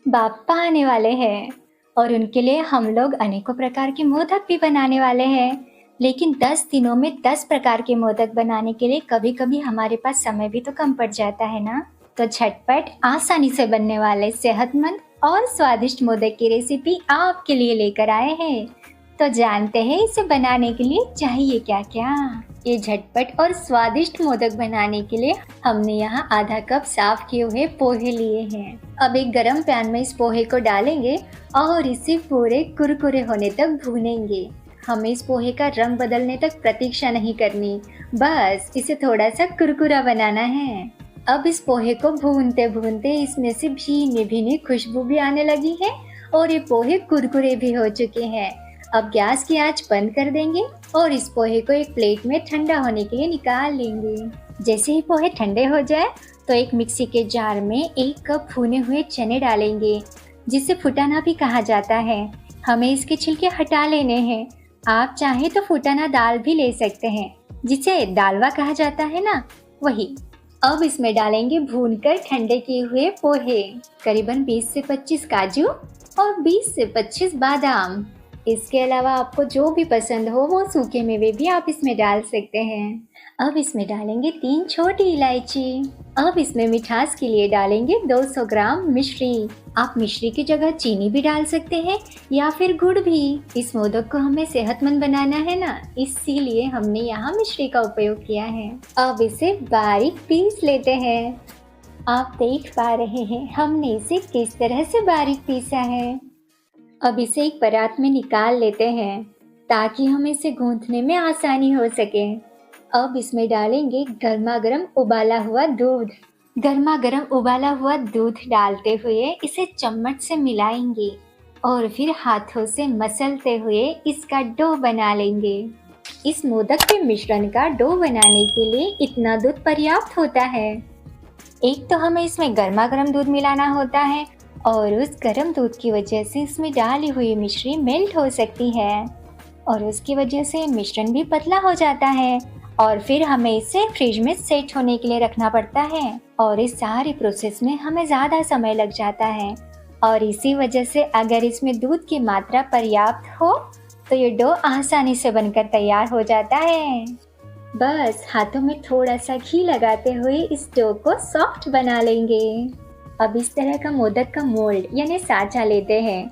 बाप्पा आने वाले हैं और उनके लिए हम लोग अनेकों प्रकार के मोदक भी बनाने वाले हैं। लेकिन 10 दिनों में 10 प्रकार के मोदक बनाने के लिए कभी कभी हमारे पास समय भी तो कम पड़ जाता है ना। तो झटपट आसानी से बनने वाले सेहतमंद और स्वादिष्ट मोदक की रेसिपी आपके लिए लेकर आए हैं। तो जानते हैं इसे बनाने के लिए चाहिए क्या क्या। ये झटपट और स्वादिष्ट मोदक बनाने के लिए हमने यहाँ आधा कप साफ किए हुए पोहे लिए हैं। अब एक गरम पैन में इस पोहे को डालेंगे और इसे पूरे कुरकुरे होने तक भूनेंगे। हमें इस पोहे का रंग बदलने तक प्रतीक्षा नहीं करनी, बस इसे थोड़ा सा कुरकुरा बनाना है। अब इस पोहे को भूनते भूनते इसमें से भीनी भीनी खुशबू भी आने लगी है और ये पोहे कुरकुरे भी हो चुके हैं। अब गैस की आंच बंद कर देंगे और इस पोहे को एक प्लेट में ठंडा होने के लिए निकाल लेंगे। जैसे ही पोहे ठंडे हो जाए तो एक मिक्सी के जार में 1 कप भुने हुए चने डालेंगे, जिसे फुटाना भी कहा जाता है। हमें इसके छिलके हटा लेने हैं। आप चाहे तो फुटाना दाल भी ले सकते हैं, जिसे दालवा कहा जाता है ना, वही। अब इसमें डालेंगे भूनकर ठंडे किए हुए पोहे, करीबन 20 से 25 काजू और 20 से 25 बादाम। इसके अलावा आपको जो भी पसंद हो वो सूखे मेवे भी आप इसमें डाल सकते हैं। अब इसमें डालेंगे 3 छोटी इलायची। अब इसमें मिठास के लिए डालेंगे 200 ग्राम मिश्री। आप मिश्री की जगह चीनी भी डाल सकते हैं या फिर गुड़ भी। इस मोदक को हमें सेहतमंद बनाना है ना, इसीलिए हमने यहाँ मिश्री का उपयोग किया है। अब इसे बारीक पीस लेते हैं। आप देख पा रहे हैं हमने इसे किस तरह से बारीक पीसा है। अब इसे एक परात में निकाल लेते हैं ताकि हमें इसे गूंथने में आसानी हो सके। अब इसमें डालेंगे गर्मा गर्म उबाला हुआ दूध। गर्मा गर्म उबाला हुआ दूध डालते हुए इसे चम्मच से मिलाएंगे और फिर हाथों से मसलते हुए इसका डो बना लेंगे। इस मोदक के मिश्रण का डो बनाने के लिए इतना दूध पर्याप्त होता है। एक तो हमें इसमें गर्मा गर्म दूध मिलाना होता है और उस गर्म दूध की वजह से इसमें डाली हुई मिश्री मेल्ट हो सकती है और उसकी वजह से मिश्रण भी पतला हो जाता है और फिर हमें इसे फ्रिज में सेट होने के लिए रखना पड़ता है और इस सारे प्रोसेस में हमें ज़्यादा समय लग जाता है। और इसी वजह से अगर इसमें दूध की मात्रा पर्याप्त हो तो ये डो आसानी से बनकर तैयार हो जाता है। बस हाथों में थोड़ा सा घी लगाते हुए इस डो को सॉफ्ट बना लेंगे। अब इस तरह का मोदक का मोल्ड यानी साँचा लेते हैं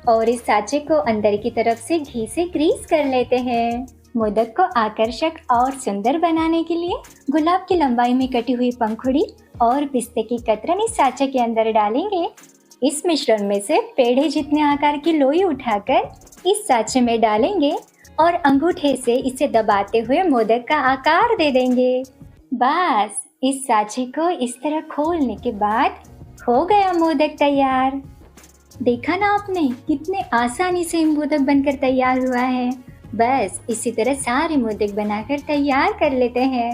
और इस साँचे को अंदर की तरफ से घी से ग्रीस कर लेते हैं। मोदक को आकर्षक और सुंदर बनाने के लिए गुलाब की लंबाई में कटी हुई पंखुड़ी और पिस्ते की कतरन इस साँचे के अंदर डालेंगे। इस मिश्रण में से पेड़े जितने आकार की लोई उठाकर इस साँचे में डालेंगे और अंगूठे से इसे दबाते हुए मोदक का आकार दे देंगे। बस इस साँचे को इस तरह खोलने के बाद हो गया मोदक तैयार। देखा ना आपने कितने आसानी से मोदक बनकर तैयार हुआ है। बस इसी तरह सारे मोदक बनाकर तैयार कर लेते हैं।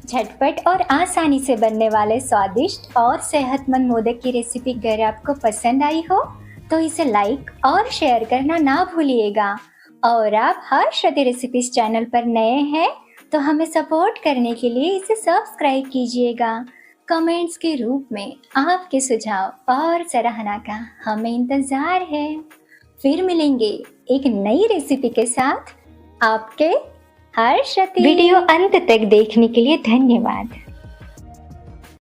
झटपट और आसानी से बनने वाले स्वादिष्ट और सेहतमंद मोदक की रेसिपी अगर आपको पसंद आई हो तो इसे लाइक और शेयर करना ना भूलिएगा। और आप हर्षवती रेसिपीज चैनल पर नए हैं तो हमें सपोर्ट करने के लिए इसे सब्सक्राइब कीजिएगा। कमेंट्स के रूप में आपके सुझाव और सराहना का हमें इंतज़ार है। फिर मिलेंगे एक नई रेसिपी के साथ। आपके हर्षवती। वीडियो अंत तक देखने के लिए धन्यवाद।